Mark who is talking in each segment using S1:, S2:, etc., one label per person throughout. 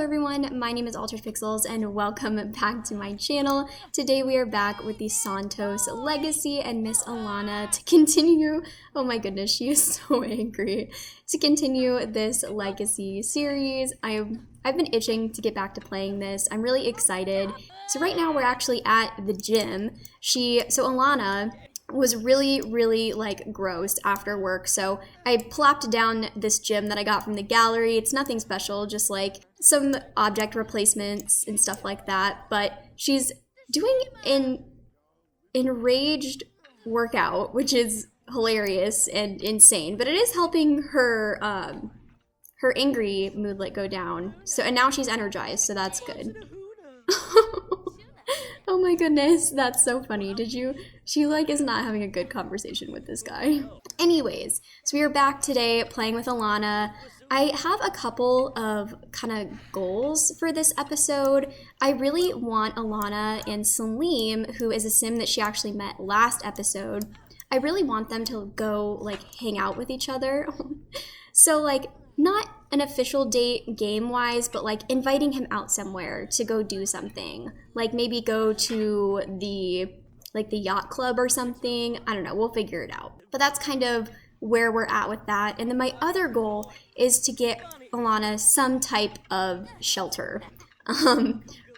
S1: everyone, my name is AlteredPixels and welcome back to my channel. Today we are back with the Santos Legacy and Miss Alana to continue, oh my goodness, she is so angry, to continue this Legacy series. I've been itching to get back to playing this. I'm really excited. So right now we're actually at the gym. So Alana was really like gross after work, so I plopped down this gym that I got from the gallery. It's nothing special, just like some object replacements and stuff like that, but she's doing an enraged workout, which is hilarious and insane, but it is helping her her angry moodlet go down. And now she's energized, so that's good. Oh my goodness, that's so funny. She like is not having a good conversation with this guy. Anyways, so we are back today playing with Alana. I have a couple of kind of goals for this episode. I really want Alana and Salim, who is a sim that she actually met last episode, I really want them to go like hang out with each other. So like, not an official date game-wise, but like inviting him out somewhere to go do something. Like maybe go to the yacht club or something. I don't know, we'll figure it out. But that's kind of where we're at with that. And then my other goal is to get Alana some type of shelter.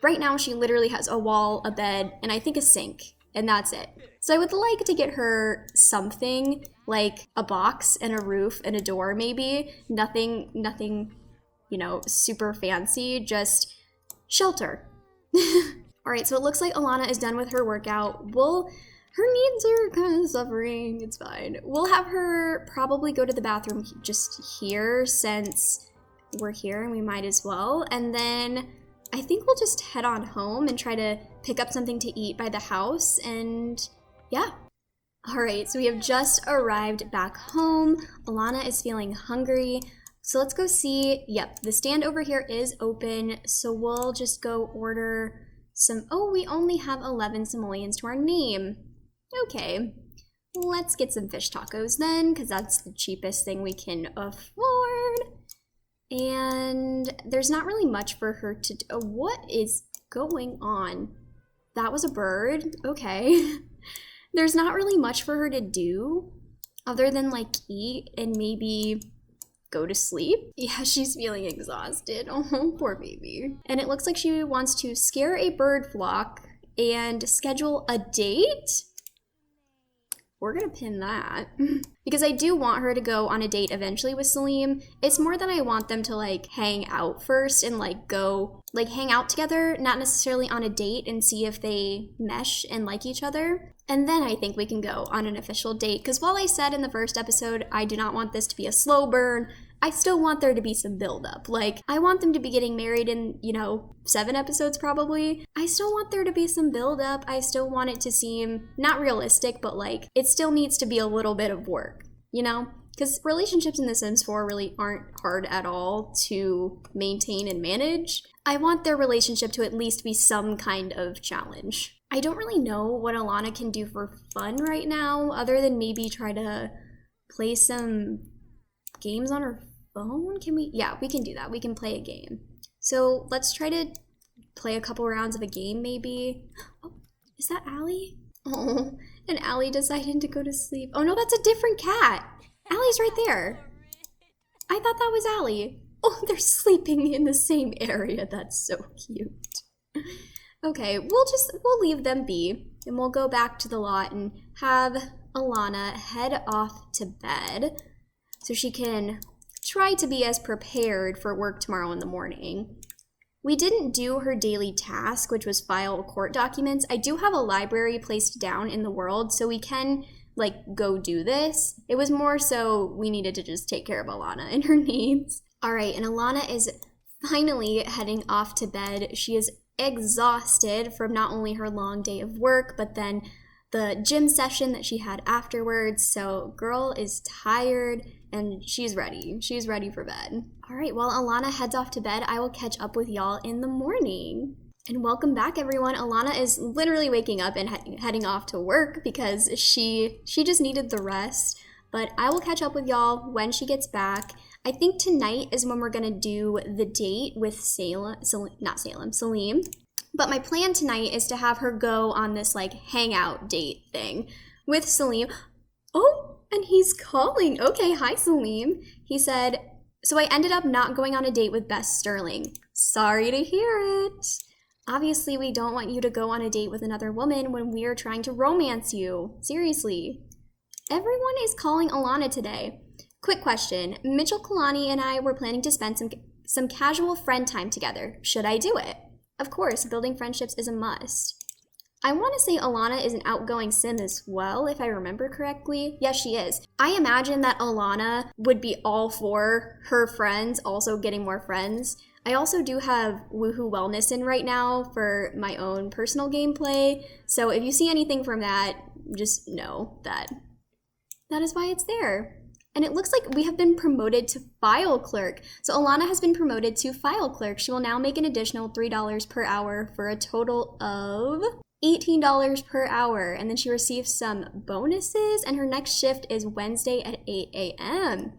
S1: Right now she literally has a wall, a bed, and I think a sink, and that's it. So I would like to get her something, like a box and a roof and a door maybe. Nothing, you know, super fancy, just shelter. Alright, so it looks like Alana is done with her workout. Her needs are kind of suffering, it's fine. We'll have her probably go to the bathroom just here since we're here and we might as well. And then I think we'll just head on home and try to pick up something to eat by the house and yeah. Alright, so we have just arrived back home. Alana is feeling hungry. So let's go see. Yep, the stand over here is open. So we'll just go order some. Oh, we only have 11 simoleons to our name. Okay, let's get some fish tacos then, because that's the cheapest thing we can afford. And there's not really much for her to do. Oh, what is going on? That was a bird. Okay. There's not really much for her to do other than like eat and maybe go to sleep. Yeah, she's feeling exhausted. Oh, poor baby. And it looks like she wants to scare a bird flock and schedule a date. We're gonna pin that because I do want her to go on a date eventually with Salim. It's more than I want them to like hang out first and like go like hang out together, not necessarily on a date, and see if they mesh and like each other. And then I think we can go on an official date, because while I said in the first episode I do not want this to be a slow burn, I still want there to be some build-up. Like, I want them to be getting married in, you know, 7 episodes probably. I still want there to be some build-up. I still want it to seem not realistic, but like, it still needs to be a little bit of work, you know? Because relationships in The Sims 4 really aren't hard at all to maintain and manage. I want their relationship to at least be some kind of challenge. I don't really know what Alana can do for fun right now, other than maybe try to play some games on her phone. Can we? Yeah, we can do that. We can play a game. So let's try to play a couple rounds of a game maybe. Oh, is that Allie? Oh, and Allie decided to go to sleep. Oh no, that's a different cat. Allie's right there. I thought that was Allie. Oh, they're sleeping in the same area. That's so cute. Okay, we'll leave them be, and we'll go back to the lot and have Alana head off to bed so she can try to be as prepared for work tomorrow in the morning. We didn't do her daily task, which was file court documents. I do have a library placed down in the world, so we can like go do this. It was more so we needed to just take care of Alana and her needs. All right, and Alana is finally heading off to bed. She is exhausted from not only her long day of work, but then the gym session that she had afterwards. So girl is tired and she's ready. She's ready for bed. All right, while Alana heads off to bed, I will catch up with y'all in the morning. And welcome back, everyone. Alana is literally waking up and heading off to work because she just needed the rest. But I will catch up with y'all when she gets back. I think tonight is when we're gonna do the date with Salim. But my plan tonight is to have her go on this like hangout date thing with Salim. Oh, and he's calling. Okay, hi Salim. He said, so I ended up not going on a date with Bess Sterling. Sorry to hear it. Obviously, we don't want you to go on a date with another woman when we are trying to romance you. Seriously. Everyone is calling Alana today. Quick question. Mitchell Kalani and I were planning to spend some casual friend time together. Should I do it? Of course, building friendships is a must. I want to say Alana is an outgoing sim as well, if I remember correctly. Yes, she is. I imagine that Alana would be all for her friends also getting more friends. I also do have Woohoo Wellness in right now for my own personal gameplay, so if you see anything from that, just know that that is why it's there. And it looks like we have been promoted to file clerk. So Alana has been promoted to file clerk. She will now make an additional $3 per hour for a total of $18 per hour. And then she receives some bonuses, and her next shift is Wednesday at 8 a.m.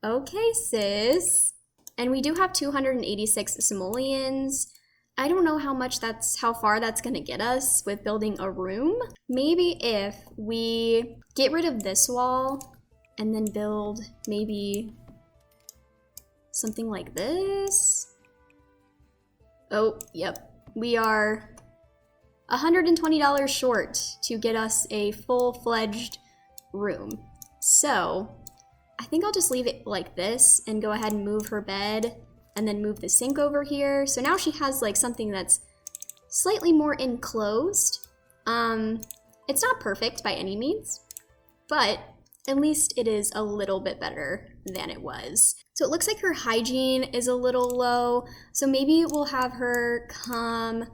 S1: Okay, sis. And we do have 286 simoleons. I don't know how far that's gonna get us with building a room. Maybe if we get rid of this wall and then build maybe something like this. Oh, yep. We are $120 short to get us a full-fledged room. So I think I'll just leave it like this and go ahead and move her bed and then move the sink over here. So now she has like something that's slightly more enclosed. It's not perfect by any means, but at least it is a little bit better than it was. So it looks like her hygiene is a little low. So maybe we'll have her come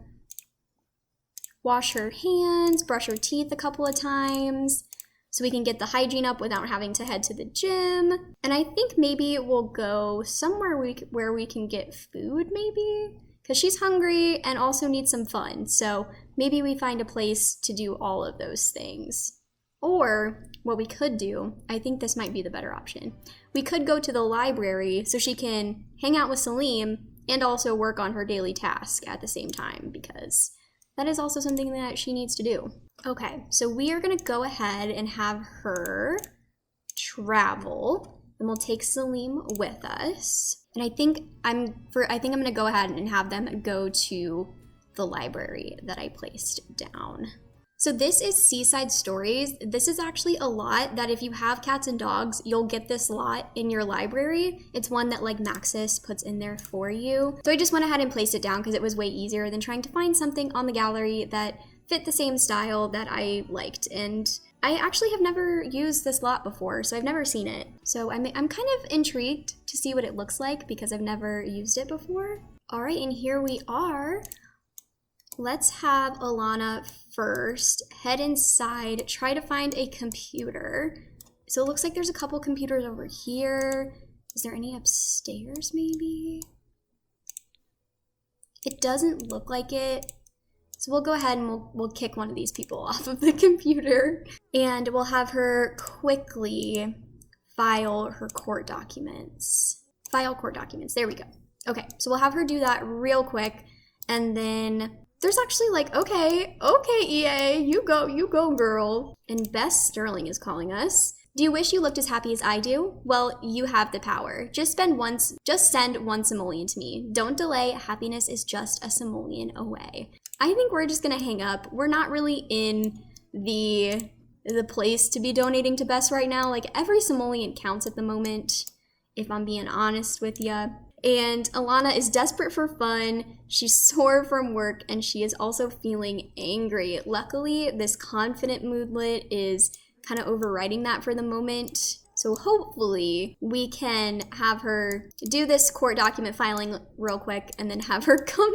S1: wash her hands, brush her teeth a couple of times so we can get the hygiene up without having to head to the gym. And I think maybe we'll go somewhere where we can get food maybe, because she's hungry and also needs some fun. So maybe we find a place to do all of those things. Or what we could do, I think this might be the better option. We could go to the library so she can hang out with Salim and also work on her daily task at the same time, because that is also something that she needs to do. Okay, so we are gonna go ahead and have her travel, and we'll take Salim with us. And I think I'm gonna go ahead and have them go to the library that I placed down. So this is Seaside Stories. This is actually a lot that if you have cats and dogs, you'll get this lot in your library. It's one that like Maxis puts in there for you. So I just went ahead and placed it down because it was way easier than trying to find something on the gallery that fit the same style that I liked. And I actually have never used this lot before, so I've never seen it. So I'm kind of intrigued to see what it looks like because I've never used it before. All right, and here we are. Let's have Alana first head inside, try to find a computer. So it looks like there's a couple computers over here. Is there any upstairs maybe? It doesn't look like it. So we'll go ahead and we'll kick one of these people off of the computer, and we'll have her quickly file her court documents. File court documents, there we go. Okay, so we'll have her do that real quick, and then there's actually like, okay, EA, you go, girl. And Bess Sterling is calling us. Do you wish you looked as happy as I do? Well, you have the power. Just send one simoleon to me. Don't delay, happiness is just a simoleon away. I think we're just gonna hang up. We're not really in the place to be donating to Bess right now. Like every simoleon counts at the moment, if I'm being honest with ya. And Alana is desperate for fun, she's sore from work, and she is also feeling angry. Luckily, this confident moodlet is kind of overriding that for the moment. So hopefully we can have her do this court document filing real quick and then have her come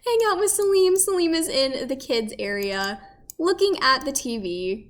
S1: hang out with Salim. Salim is in the kids area looking at the TV.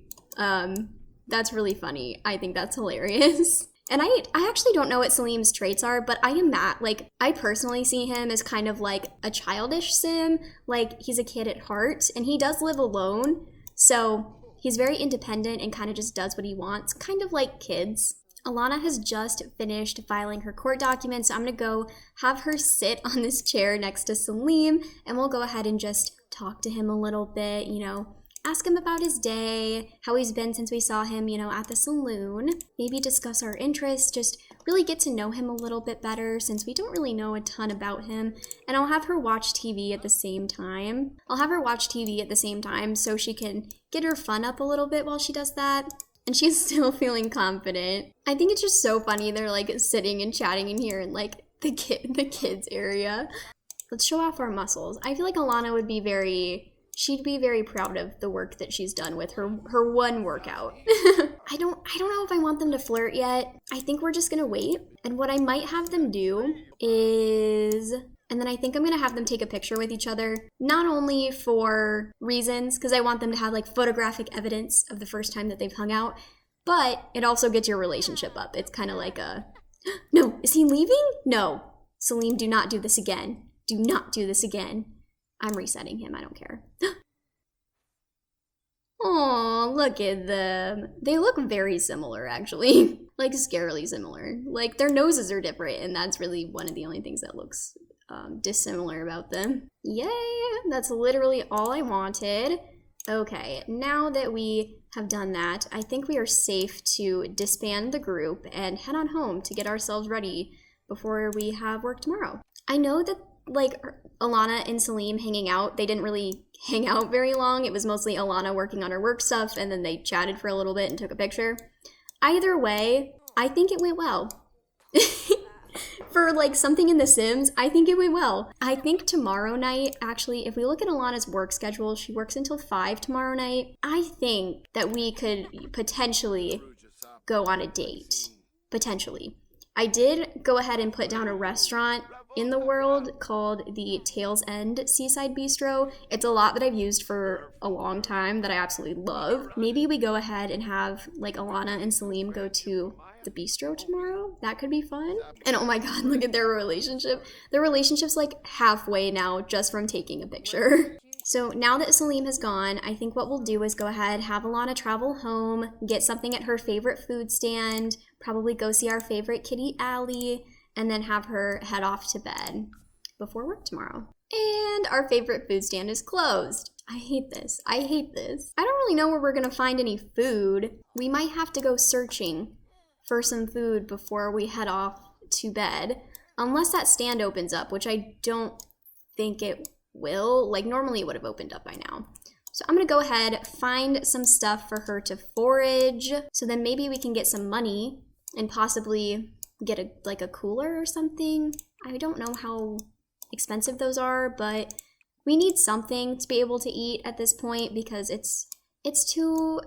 S1: That's really funny. I think that's hilarious. And I actually don't know what Salim's traits are, but I personally see him as kind of like a childish sim. Like he's a kid at heart, and he does live alone. So he's very independent and kind of just does what he wants, kind of like kids. Alana has just finished filing her court documents, so I'm gonna go have her sit on this chair next to Salim, and we'll go ahead and just talk to him a little bit, you know, ask him about his day, how he's been since we saw him, you know, at the saloon. Maybe discuss our interests, just really get to know him a little bit better since we don't really know a ton about him. And I'll have her watch TV at the same time. So she can get her fun up a little bit while she does that. And she's still feeling confident. I think it's just so funny they're like sitting and chatting in here in like the kids area. Let's show off our muscles. I feel like Alana would be she'd be very proud of the work that she's done with her one workout. I don't know if I want them to flirt yet. I think we're just gonna wait. And what I might have them do is, and then I think I'm gonna have them take a picture with each other, not only for reasons, because I want them to have like photographic evidence of the first time that they've hung out, but it also gets your relationship up. It's kind of like no, is he leaving? No, Salim, do not do this again. Do not do this again. I'm resetting him, I don't care. Aw, look at them. They look very similar, actually. Like, scarily similar. Like, their noses are different, and that's really one of the only things that looks dissimilar about them. Yay! That's literally all I wanted. Okay, now that we have done that, I think we are safe to disband the group and head on home to get ourselves ready before we have work tomorrow. I know that like Alana and Salim hanging out, they didn't really hang out very long. It was mostly Alana working on her work stuff, and then they chatted for a little bit and took a picture. Either way, I think it went well. For like something in The Sims, I think it went well. I think tomorrow night, actually, if we look at Alana's work schedule, she works until 5 tomorrow night. I think that we could potentially go on a date. Potentially. I did go ahead and put down a restaurant in the world called the Tail's End Seaside Bistro. It's a lot that I've used for a long time that I absolutely love. Maybe we go ahead and have like Alana and Salim go to the bistro tomorrow. That could be fun. And oh my god, look at their relationship. Their relationship's like halfway now just from taking a picture. So now that Salim has gone, I think what we'll do is go ahead, have Alana travel home, get something at her favorite food stand, probably go see our favorite kitty, Allie, and then have her head off to bed before work tomorrow. And our favorite food stand is closed. I hate this. I hate this. I don't really know where we're gonna find any food. We might have to go searching for some food before we head off to bed, unless that stand opens up, which I don't think it will. Like, normally it would have opened up by now. So I'm gonna go ahead, find some stuff for her to forage, so then maybe we can get some money and possibly get a cooler or something. I don't know how expensive those are, but we need something to be able to eat at this point because it's too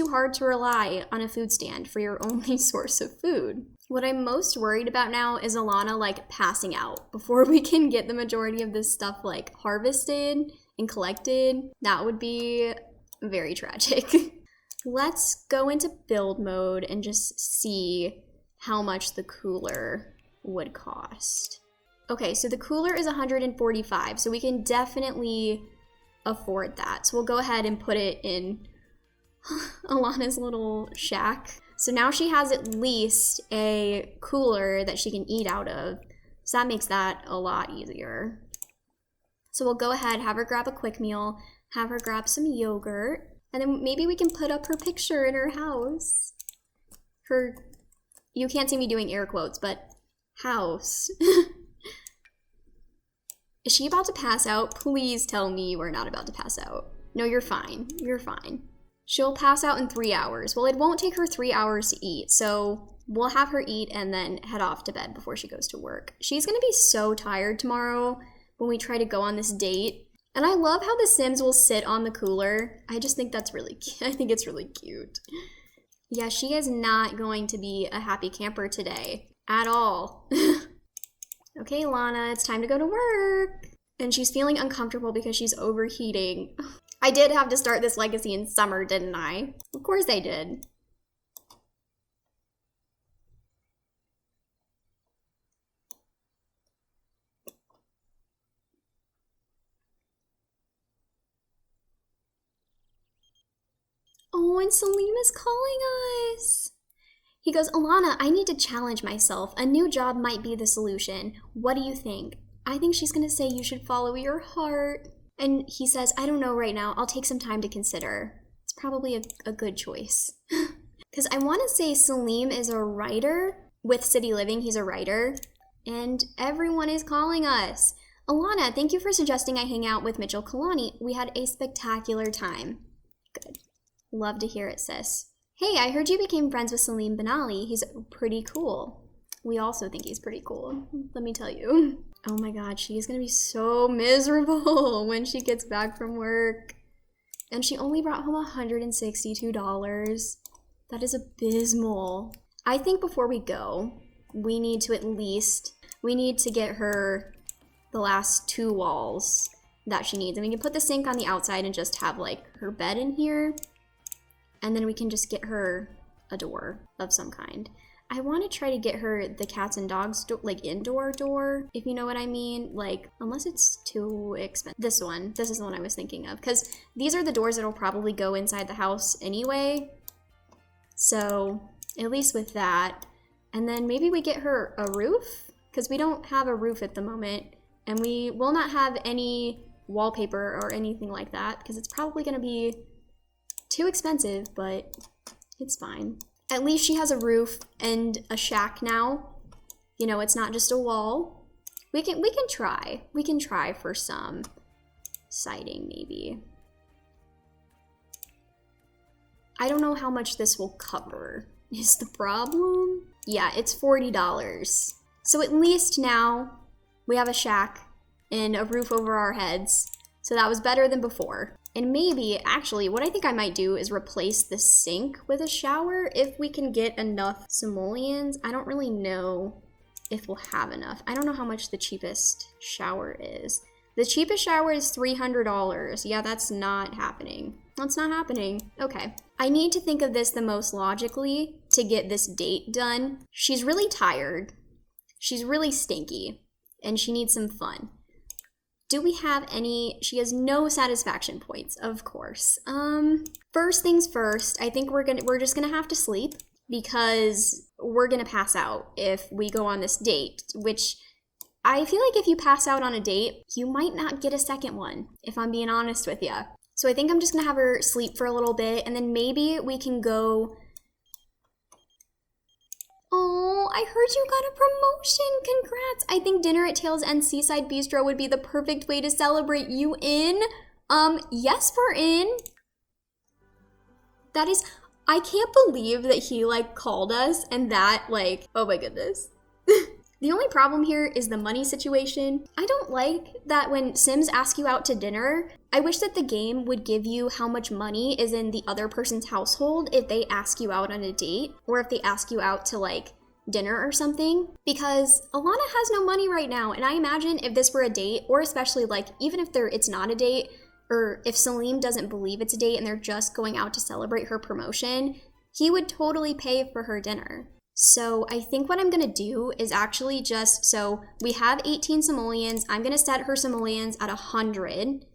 S1: hard to rely on a food stand for your only source of food. What I'm most worried about now is Alana like passing out before we can get the majority of this stuff like harvested and collected. That would be very tragic. Let's go into build mode and just see how much the cooler would cost. Okay, so the cooler is 145, so we can definitely afford that. So we'll go ahead and put it in Alana's little shack. So now she has at least a cooler that she can eat out of. So that makes that a lot easier. So we'll go ahead, have her grab a quick meal, have her grab some yogurt, and then maybe we can put up her picture in her house. You can't see me doing air quotes, but house. Is she about to pass out? Please tell me you are not about to pass out. No, you're fine. You're fine. She'll pass out in 3 hours. Well, it won't take her 3 hours to eat, so we'll have her eat and then head off to bed before she goes to work. She's gonna be so tired tomorrow when we try to go on this date. And I love how the Sims will sit on the cooler. I just think that's really cute. I think it's really cute. Yeah, she is not going to be a happy camper today at all. Okay, Lana, it's time to go to work. And she's feeling uncomfortable because she's overheating. I did have to start this legacy in summer, didn't I? Of course I did. Oh, and Salim is calling us. He goes, Alana, I need to challenge myself. A new job might be the solution. What do you think? I think she's gonna say you should follow your heart. And he says, I don't know right now. I'll take some time to consider. It's probably a good choice. Because I want to say Salim is a writer. With City Living, he's a writer. And everyone is calling us. Alana, thank you for suggesting I hang out with Mitchell Kalani. We had a spectacular time. Good. Love to hear it, sis. Hey, I heard you became friends with Salim Ben Ali. He's pretty cool. We also think he's pretty cool, let me tell you. Oh my god, she's gonna be so miserable when she gets back from work. And she only brought home $162. That is abysmal. I think before we go, we need to get her the last 2 walls that she needs. And we can put the sink on the outside and just have like her bed in here. And then we can just get her a door of some kind. I want to try to get her the cats and dogs like indoor door, if you know what I mean. Like, unless it's too expensive. This is the one I was thinking of. Because these are the doors that will probably go inside the house anyway. So, at least with that. And then maybe we get her a roof. Because we don't have a roof at the moment. And we will not have any wallpaper or anything like that. Because it's probably going to be too expensive, but it's fine. At least she has a roof and a shack now. You know, it's not just a wall. We can try. We can try for some siding, maybe. I don't know how much this will cover, is the problem. Yeah, it's $40. So at least now we have a shack and a roof over our heads. So that was better than before. And maybe, actually, what I think I might do is replace the sink with a shower if we can get enough simoleons. I don't really know if we'll have enough. I don't know how much the cheapest shower is. The cheapest shower is $300. Yeah, that's not happening. That's not happening. Okay. I need to think of this the most logically to get this date done. She's really tired. She's really stinky. And she needs some fun. Do we have any? She has no satisfaction points, of course. First things first, I think we're just gonna have to sleep because we're gonna pass out if we go on this date, which I feel like if you pass out on a date, you might not get a second one, if I'm being honest with you. So I think I'm just gonna have her sleep for a little bit and then maybe we can go. Oh, I heard you got a promotion. Congrats. I think dinner at Tails End Seaside Bistro would be the perfect way to celebrate. You in? Yes, we're in. That is, I can't believe that he like called us and that like, oh my goodness. The only problem here is the money situation. I don't like that when Sims ask you out to dinner, I wish that the game would give you how much money is in the other person's household if they ask you out on a date or if they ask you out to like dinner or something. Because Alana has no money right now. And I imagine if this were a date, or especially like even if it's not a date, or if Salim doesn't believe it's a date and they're just going out to celebrate her promotion, he would totally pay for her dinner. So I think what I'm gonna do is actually just, so we have 18 simoleons. I'm gonna set her simoleons at 100.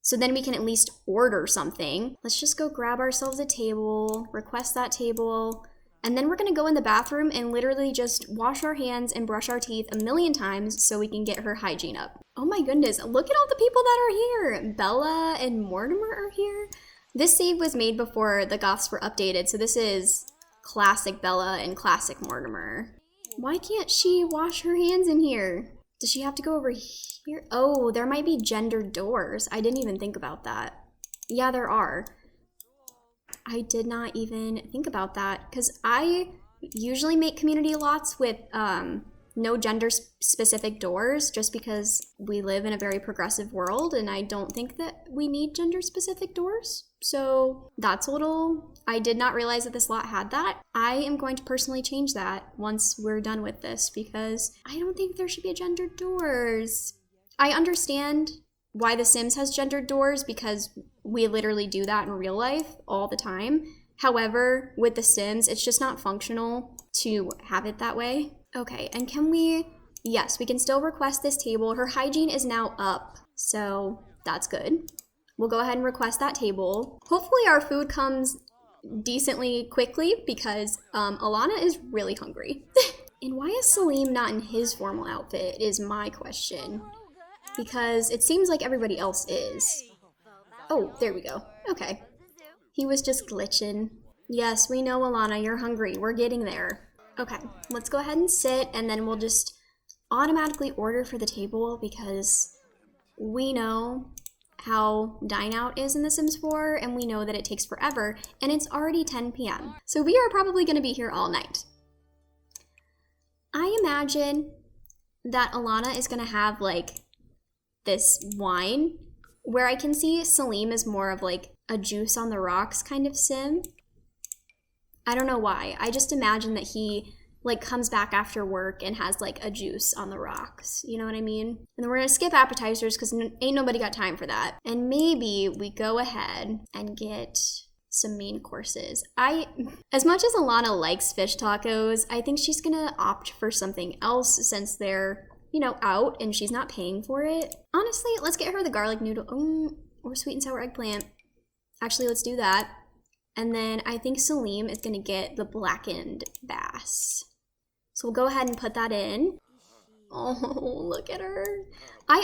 S1: So then we can at least order something. Let's just go grab ourselves a table, request that table, and then we're gonna go in the bathroom and literally just wash our hands and brush our teeth a million times so we can get her hygiene up. Oh my goodness, look at all the people that are here. Bella and Mortimer are here. This save was made before the Goths were updated, so this is classic Bella and classic Mortimer. Why can't she wash her hands in here? Does she have to go over here? Oh, there might be gendered doors. I didn't even think about that. Yeah, there are. I did not even think about that because I usually make community lots with no gender specific doors just because we live in a very progressive world and I don't think that we need gender specific doors. So that's a little, I did not realize that this lot had that. I am going to personally change that once we're done with this because I don't think there should be gendered doors. I understand why The Sims has gendered doors because we literally do that in real life all the time. However, with The Sims, it's just not functional to have it that way. Okay, and can we, yes, we can still request this table. Her hygiene is now up, so that's good. We'll go ahead and request that table. Hopefully our food comes decently quickly because Alana is really hungry. And why is Salim not in his formal outfit is my question. Because it seems like everybody else is. Oh, there we go. Okay. He was just glitching. Yes, we know, Alana, you're hungry. We're getting there. Okay, let's go ahead and sit, and then we'll just automatically order for the table because we know how dine out is in The Sims 4, and we know that it takes forever, and it's already 10 p.m. So we are probably going to be here all night. I imagine that Alana is going to have, like, this wine, where I can see Salim is more of, like, a juice on the rocks kind of sim. I don't know why. I just imagine that he, like, comes back after work and has, like, a juice on the rocks. You know what I mean? And then we're gonna skip appetizers because ain't nobody got time for that. And maybe we go ahead and get some main courses. As much as Alana likes fish tacos, I think she's gonna opt for something else since they're, you know, out and she's not paying for it. Honestly, let's get her the garlic noodle, or sweet and sour eggplant. Actually, let's do that. And then I think Salim is gonna get the blackened bass. So we'll go ahead and put that in. Oh, look at her. I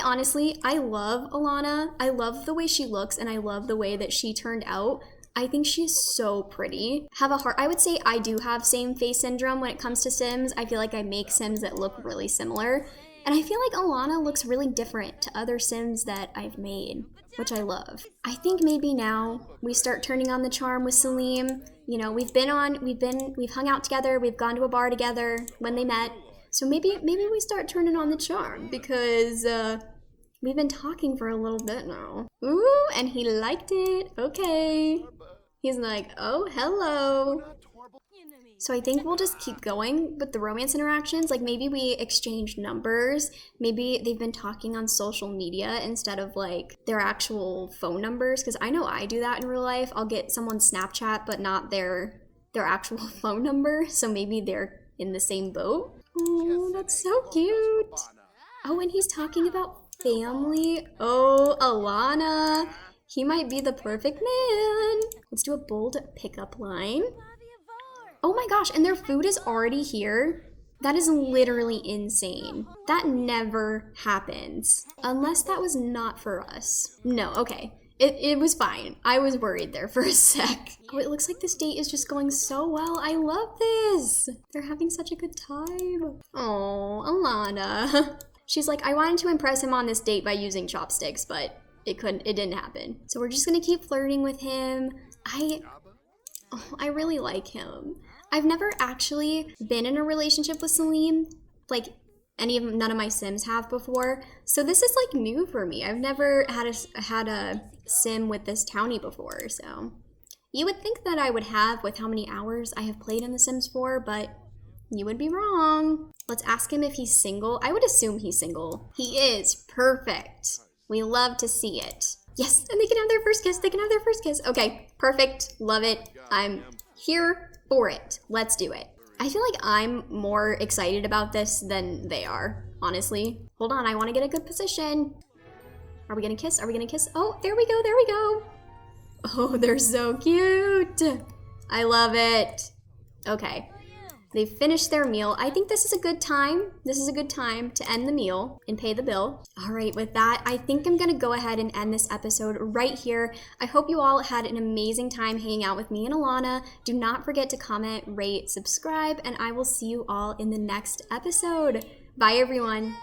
S1: love Alana. I love the way she looks and I love the way that she turned out. I think she's so pretty. I would say I do have same face syndrome when it comes to Sims. I feel like I make Sims that look really similar. And I feel like Alana looks really different to other Sims that I've made, which I love. I think maybe now we start turning on the charm with Salim. You know, we've hung out together, we've gone to a bar together when they met. So maybe we start turning on the charm because we've been talking for a little bit now. Ooh, and he liked it. Okay. He's like, oh, hello. So I think we'll just keep going with the romance interactions. Like maybe we exchange numbers. Maybe they've been talking on social media instead of like their actual phone numbers. Because I know I do that in real life. I'll get someone's Snapchat but not their actual phone number. So maybe they're in the same boat. Oh, that's so cute. Oh, and he's talking about family. Oh, Alana. He might be the perfect man. Let's do a bold pickup line. Oh my gosh, and their food is already here? That is literally insane. That never happens. Unless that was not for us. No, okay. It was fine. I was worried there for a sec. Oh, it looks like this date is just going so well. I love this. They're having such a good time. Oh, Alana. She's like, I wanted to impress him on this date by using chopsticks, but it didn't happen. So we're just gonna keep flirting with him. I really like him. I've never actually been in a relationship with Salim, like none of my Sims have before. So this is like new for me. I've never had a Sim with this townie before. So you would think that I would have with how many hours I have played in The Sims 4, but you would be wrong. Let's ask him if he's single. I would assume he's single. He is. Perfect. We love to see it. Yes, and they can have their first kiss. They can have their first kiss. Okay, perfect. Love it. I'm here for it. Let's do it. I feel like I'm more excited about this than they are, honestly. Hold on, I want to get a good position. Are we gonna kiss? Are we gonna kiss? Oh, there we go, there we go. Oh, they're so cute. I love it. Okay. They've finished their meal. I think this is a good time. This is a good time to end the meal and pay the bill. All right, with that, I think I'm gonna go ahead and end this episode right here. I hope you all had an amazing time hanging out with me and Alana. Do not forget to comment, rate, subscribe, and I will see you all in the next episode. Bye, everyone.